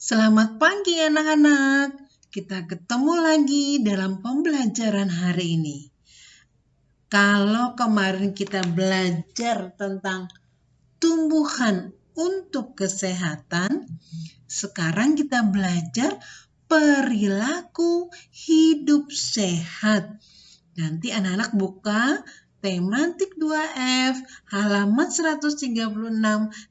Selamat pagi anak-anak. Kita ketemu lagi dalam pembelajaran hari ini. Kalau kemarin kita belajar tentang tumbuhan untuk kesehatan, sekarang kita belajar perilaku hidup sehat. Nanti anak-anak buka tematik 2F halaman 136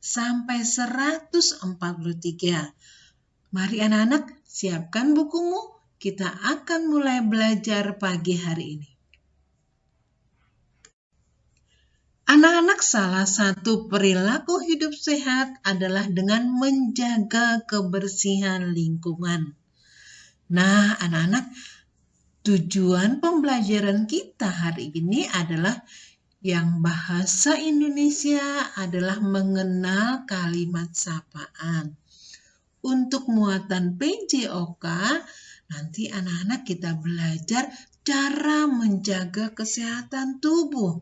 sampai 143. Mari anak-anak siapkan bukumu, kita akan mulai belajar pagi hari ini. Anak-anak, salah satu perilaku hidup sehat adalah dengan menjaga kebersihan lingkungan. Nah, anak-anak, tujuan pembelajaran kita hari ini adalah yang bahasa Indonesia adalah mengenal kalimat sapaan. Untuk muatan PJOK, nanti anak-anak kita belajar cara menjaga kesehatan tubuh.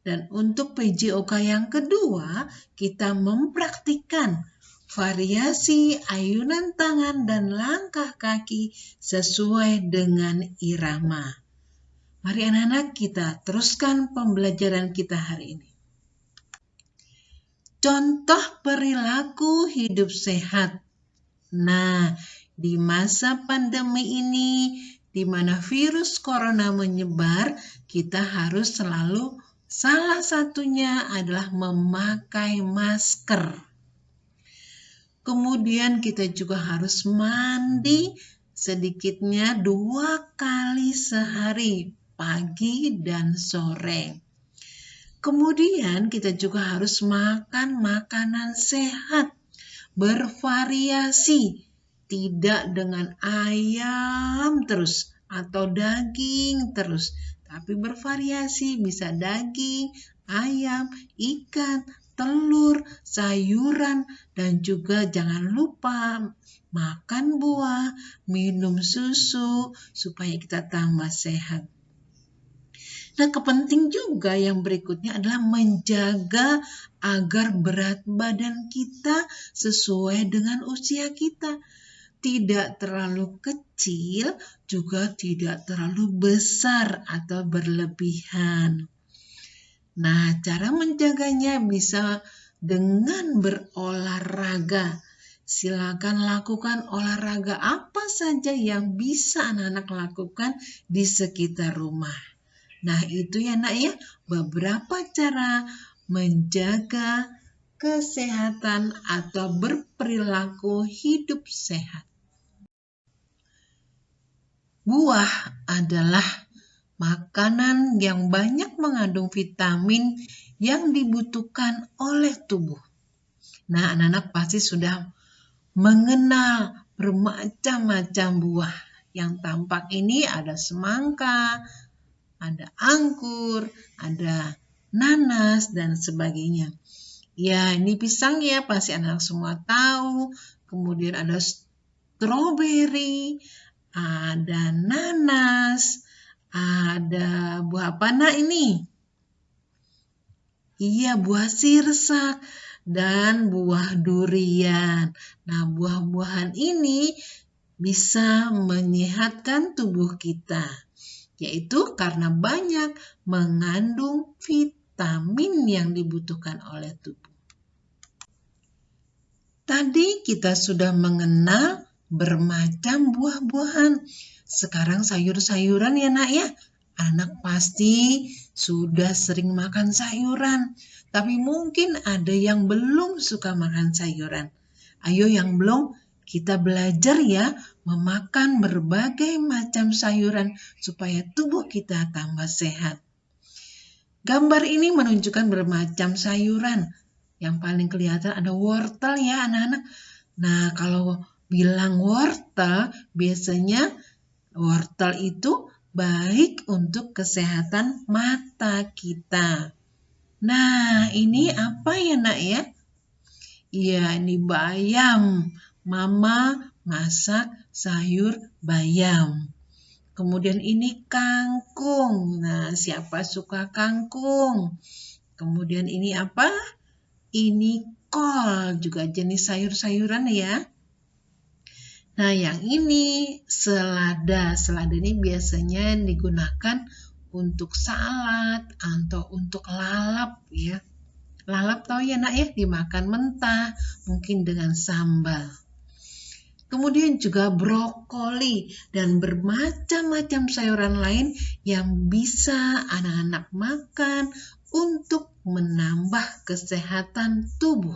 Dan untuk PJOK yang kedua, kita mempraktikkan variasi ayunan tangan dan langkah kaki sesuai dengan irama. Mari anak-anak kita teruskan pembelajaran kita hari ini. Contoh perilaku hidup sehat. Nah, di masa pandemi ini, di mana virus corona menyebar, kita harus selalu salah satunya adalah memakai masker. Kemudian kita juga harus mandi sedikitnya 2 kali sehari, pagi dan sore. Kemudian kita juga harus makan makanan sehat, bervariasi, tidak dengan ayam terus atau daging terus, tapi bervariasi, bisa daging, ayam, ikan, telur, sayuran, dan juga jangan lupa makan buah, minum susu supaya kita tambah sehat. Nah, kepenting juga yang berikutnya adalah menjaga agar berat badan kita sesuai dengan usia kita. Tidak terlalu kecil, juga tidak terlalu besar atau berlebihan. Nah, cara menjaganya bisa dengan berolahraga. Silakan lakukan olahraga apa saja yang bisa anak-anak lakukan di sekitar rumah. Nah, itu ya nak ya, beberapa cara menjaga kesehatan atau berperilaku hidup sehat. Buah adalah makanan yang banyak mengandung vitamin yang dibutuhkan oleh tubuh. Nah, anak-anak pasti sudah mengenal bermacam-macam buah. Yang tampak ini ada semangka, ada anggur, ada nanas, dan sebagainya. Ya, ini pisang ya, pasti anak semua tahu. Kemudian ada stroberi, ada nanas, ada buah apa nak ini? Iya, buah sirsak dan buah durian. Nah, buah-buahan ini bisa menyehatkan tubuh kita, yaitu karena banyak mengandung vitamin yang dibutuhkan oleh tubuh. Tadi kita sudah mengenal bermacam buah-buahan. Sekarang sayur-sayuran ya nak ya. Anak pasti sudah sering makan sayuran, tapi mungkin ada yang belum suka makan sayuran. Ayo yang belum, kita belajar ya memakan berbagai macam sayuran supaya tubuh kita tambah sehat. Gambar ini menunjukkan bermacam sayuran. Yang paling kelihatan ada wortel ya anak-anak. Nah, kalau bilang wortel, biasanya wortel itu baik untuk kesehatan mata kita. Nah, ini apa ya nak ya? Iya, ini bayam. Mama masak sayur bayam. Kemudian ini kangkung. Nah, siapa suka kangkung? Kemudian ini apa? Ini kol, juga jenis sayur-sayuran ya. Nah, yang ini selada. Selada ini biasanya digunakan untuk salad atau untuk lalap ya. Lalap tahu ya nak ya, dimakan mentah, mungkin dengan sambal. Kemudian juga brokoli dan bermacam-macam sayuran lain yang bisa anak-anak makan untuk menambah kesehatan tubuh.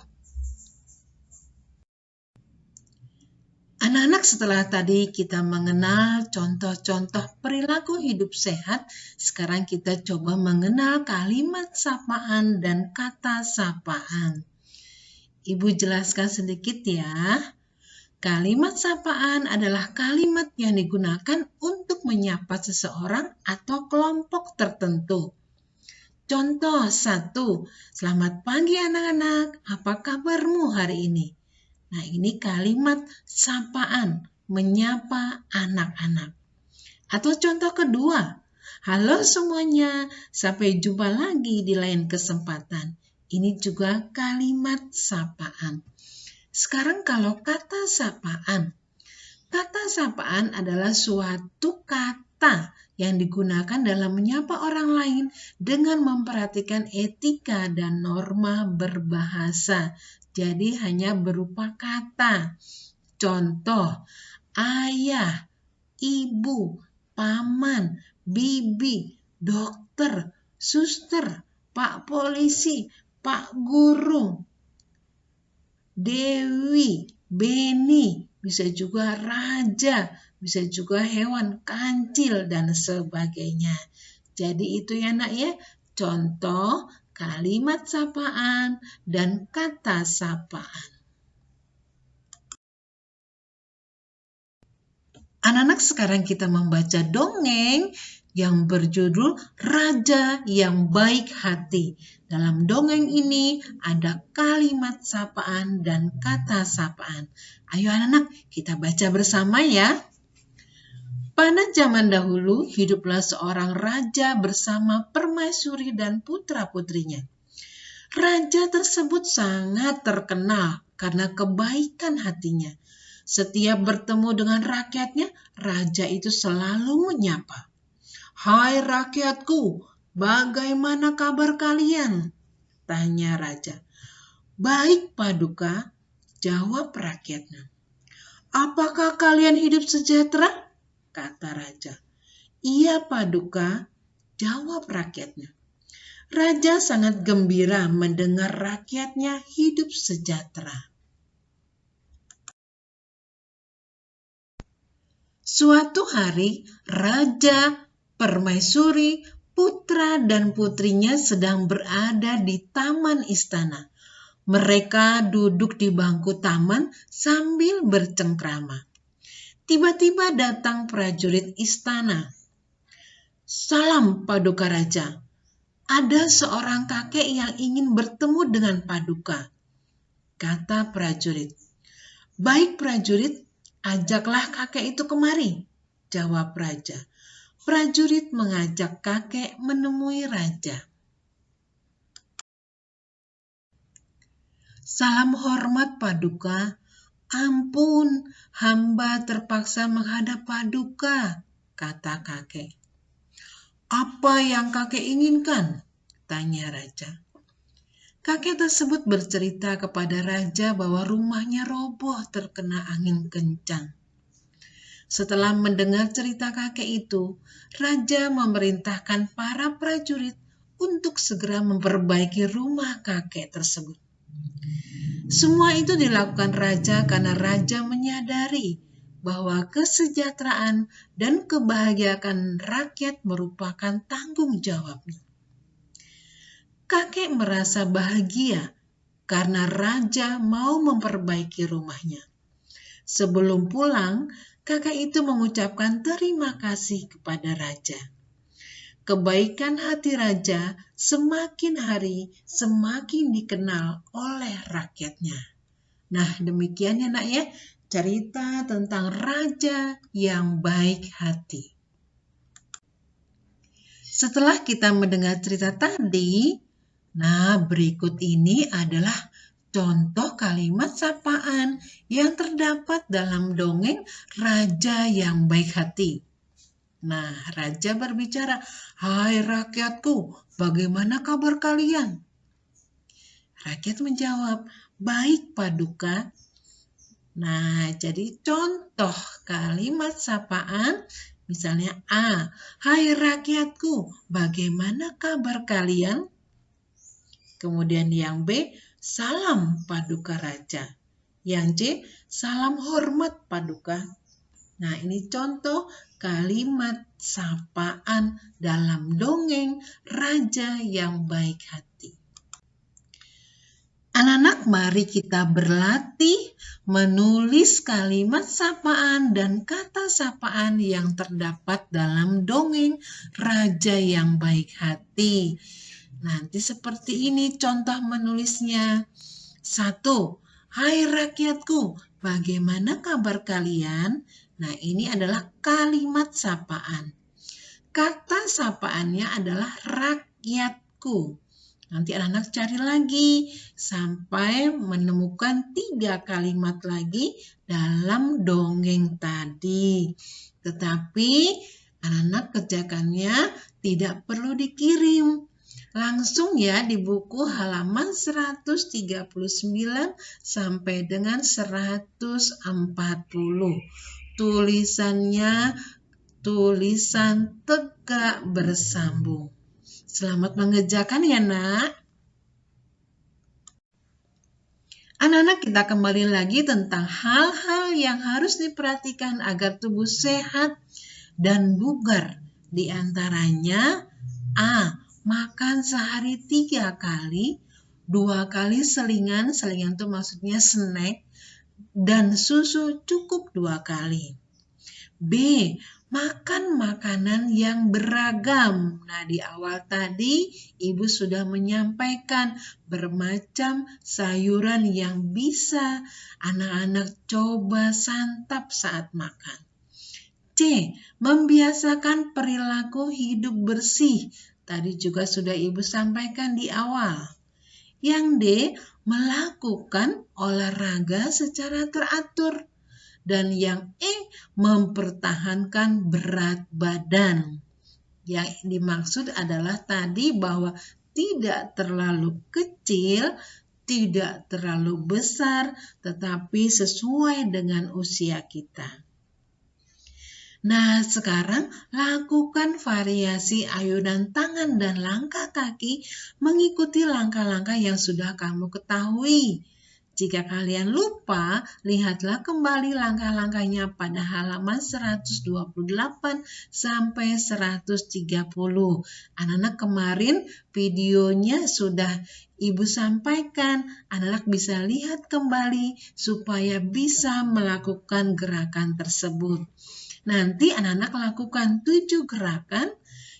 Anak-anak, setelah tadi kita mengenal contoh-contoh perilaku hidup sehat, sekarang kita coba mengenal kalimat sapaan dan kata sapaan. Ibu jelaskan sedikit ya. Kalimat sapaan adalah kalimat yang digunakan untuk menyapa seseorang atau kelompok tertentu. Contoh 1, selamat pagi anak-anak, apa kabarmu hari ini? Nah, ini kalimat sapaan, menyapa anak-anak. Atau contoh kedua, halo semuanya, sampai jumpa lagi di lain kesempatan. Ini juga kalimat sapaan. Sekarang kalau kata sapaan. Kata sapaan adalah suatu kata yang digunakan dalam menyapa orang lain dengan memperhatikan etika dan norma berbahasa. Jadi hanya berupa kata. Contoh, ayah, ibu, paman, bibi, dokter, suster, pak polisi, pak guru, Dewi, Beni, bisa juga raja, bisa juga hewan kancil, dan sebagainya. Jadi itu ya nak ya, contoh kalimat sapaan dan kata sapaan. Anak-anak, sekarang kita membaca dongeng yang berjudul Raja yang Baik Hati. Dalam dongeng ini ada kalimat sapaan dan kata sapaan. Ayo anak-anak, kita baca bersama ya. Pada zaman dahulu, hiduplah seorang raja bersama permaisuri dan putra-putrinya. Raja tersebut sangat terkenal karena kebaikan hatinya. Setiap bertemu dengan rakyatnya, raja itu selalu menyapa. Hai rakyatku, bagaimana kabar kalian? Tanya raja. Baik Paduka, jawab rakyatnya. Apakah kalian hidup sejahtera? Kata raja. Iya Paduka, jawab rakyatnya. Raja sangat gembira mendengar rakyatnya hidup sejahtera. Suatu hari, raja, permaisuri, putra dan putrinya sedang berada di taman istana. Mereka duduk di bangku taman sambil bercengkrama. Tiba-tiba datang prajurit istana. Salam Paduka Raja. Ada seorang kakek yang ingin bertemu dengan Paduka, kata prajurit. Baik prajurit, ajaklah kakek itu kemari, jawab raja. Prajurit mengajak kakek menemui raja. Salam hormat Paduka. Ampun, hamba terpaksa menghadap Paduka, kata kakek. Apa yang kakek inginkan? Tanya raja. Kakek tersebut bercerita kepada raja bahwa rumahnya roboh terkena angin kencang. Setelah mendengar cerita kakek itu, raja memerintahkan para prajurit untuk segera memperbaiki rumah kakek tersebut. Semua itu dilakukan raja karena raja menyadari bahwa kesejahteraan dan kebahagiaan rakyat merupakan tanggung jawabnya. Kakek merasa bahagia karena raja mau memperbaiki rumahnya. Sebelum pulang, kakek itu mengucapkan terima kasih kepada raja. Kebaikan hati raja semakin hari semakin dikenal oleh rakyatnya. Nah, demikian ya nak ya, cerita tentang raja yang baik hati. Setelah kita mendengar cerita tadi, nah berikut ini adalah contoh kalimat sapaan yang terdapat dalam dongeng Raja yang Baik Hati. Nah, raja berbicara, "Hai rakyatku, bagaimana kabar kalian?" Rakyat menjawab, "Baik, Paduka." Nah, jadi contoh kalimat sapaan, misalnya A, "Hai rakyatku, bagaimana kabar kalian?" Kemudian yang B, "Salam Paduka Raja." Yang C, "Salam hormat Paduka." Nah, ini contoh kalimat sapaan dalam dongeng Raja yang Baik Hati. Anak-anak, mari kita berlatih menulis kalimat sapaan dan kata sapaan yang terdapat dalam dongeng Raja yang Baik Hati. Nanti seperti ini contoh menulisnya. 1. Hai rakyatku, bagaimana kabar kalian? Nah, ini adalah kalimat sapaan. Kata sapaannya adalah rakyatku. Nanti anak-anak cari lagi sampai menemukan 3 kalimat lagi dalam dongeng tadi. Tetapi anak-anak kerjakannya tidak perlu dikirim. Langsung ya di buku halaman 139 sampai dengan 140. Tulisannya tulisan tegak bersambung. Selamat mengerjakan ya, Nak. Anak-anak, kita kembali lagi tentang hal-hal yang harus diperhatikan agar tubuh sehat dan bugar. Di antaranya A. Makan sehari 3 kali, 2 kali selingan itu maksudnya snack, dan susu cukup 2 kali. B. Makan makanan yang beragam. Nah, di awal tadi Ibu sudah menyampaikan bermacam sayuran yang bisa anak-anak coba santap saat makan. C. Membiasakan perilaku hidup bersih. Tadi juga sudah Ibu sampaikan di awal. Yang D. Melakukan olahraga secara teratur. Dan yang E, mempertahankan berat badan. Yang dimaksud adalah tadi bahwa tidak terlalu kecil, tidak terlalu besar, tetapi sesuai dengan usia kita. Nah, sekarang lakukan variasi ayunan tangan dan langkah kaki mengikuti langkah-langkah yang sudah kamu ketahui. Jika kalian lupa, lihatlah kembali langkah-langkahnya pada halaman 128 sampai 130. Anak-anak, kemarin videonya sudah Ibu sampaikan. Anak-anak bisa lihat kembali supaya bisa melakukan gerakan tersebut. Nanti anak-anak lakukan 7 gerakan,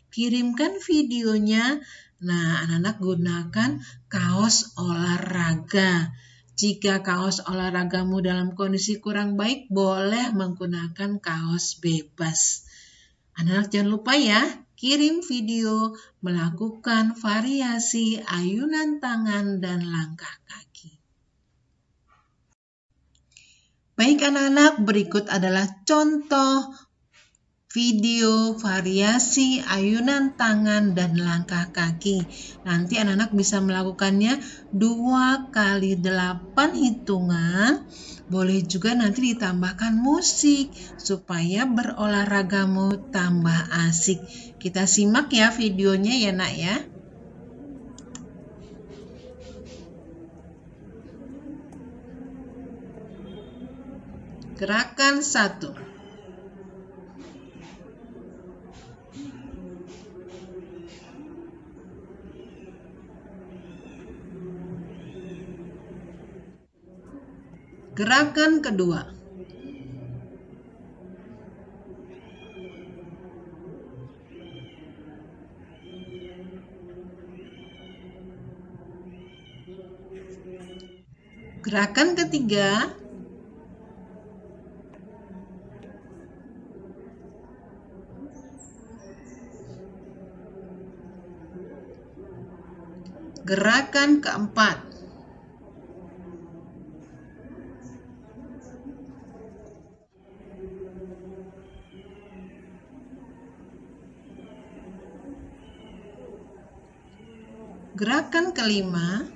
kirimkan videonya. Nah, anak-anak gunakan kaos olahraga. Jika kaos olahragamu dalam kondisi kurang baik, boleh menggunakan kaos bebas. Anak-anak jangan lupa ya, kirim video melakukan variasi ayunan tangan dan langkah kaki. Baik anak-anak, berikut adalah contoh video variasi ayunan tangan dan langkah kaki. Nanti anak-anak bisa melakukannya 2 kali 8 hitungan. Boleh juga nanti ditambahkan musik supaya berolahragamu tambah asik. Kita simak ya videonya ya, Nak ya. Gerakan 1. Gerakan kedua. Gerakan ketiga. Gerakan keempat. Gerakan kelima,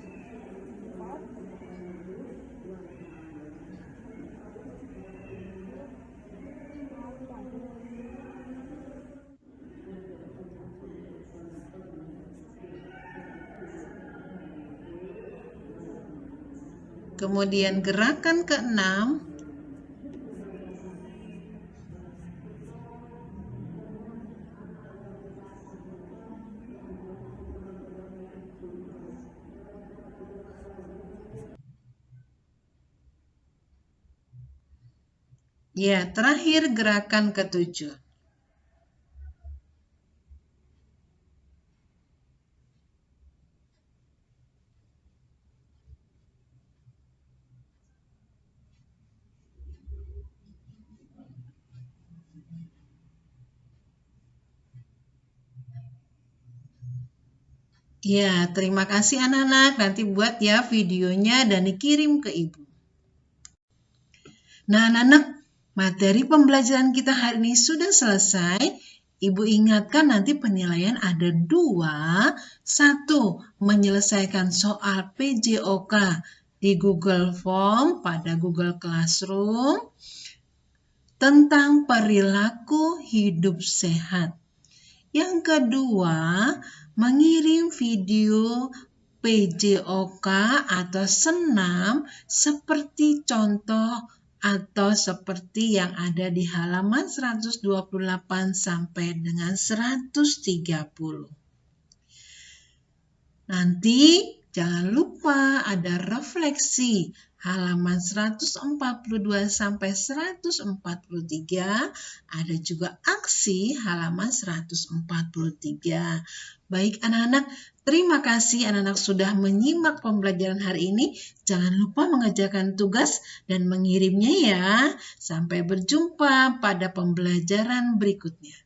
kemudian gerakan keenam, ya, terakhir gerakan ketujuh. Ya, terima kasih anak-anak. Nanti buat ya videonya dan dikirim ke ibu. Nah, anak-anak, materi pembelajaran kita hari ini sudah selesai. Ibu ingatkan nanti penilaian ada 2. 1. Menyelesaikan soal PJOK di Google Form pada Google Classroom tentang perilaku hidup sehat. Yang kedua, mengirim video PJOK atau senam seperti contoh atau seperti yang ada di halaman 128 sampai dengan 130. Nanti jangan lupa ada refleksi halaman 142 sampai 143, ada juga aksi halaman 143. Baik anak-anak, terima kasih anak-anak sudah menyimak pembelajaran hari ini. Jangan lupa mengerjakan tugas dan mengirimnya ya. Sampai berjumpa pada pembelajaran berikutnya.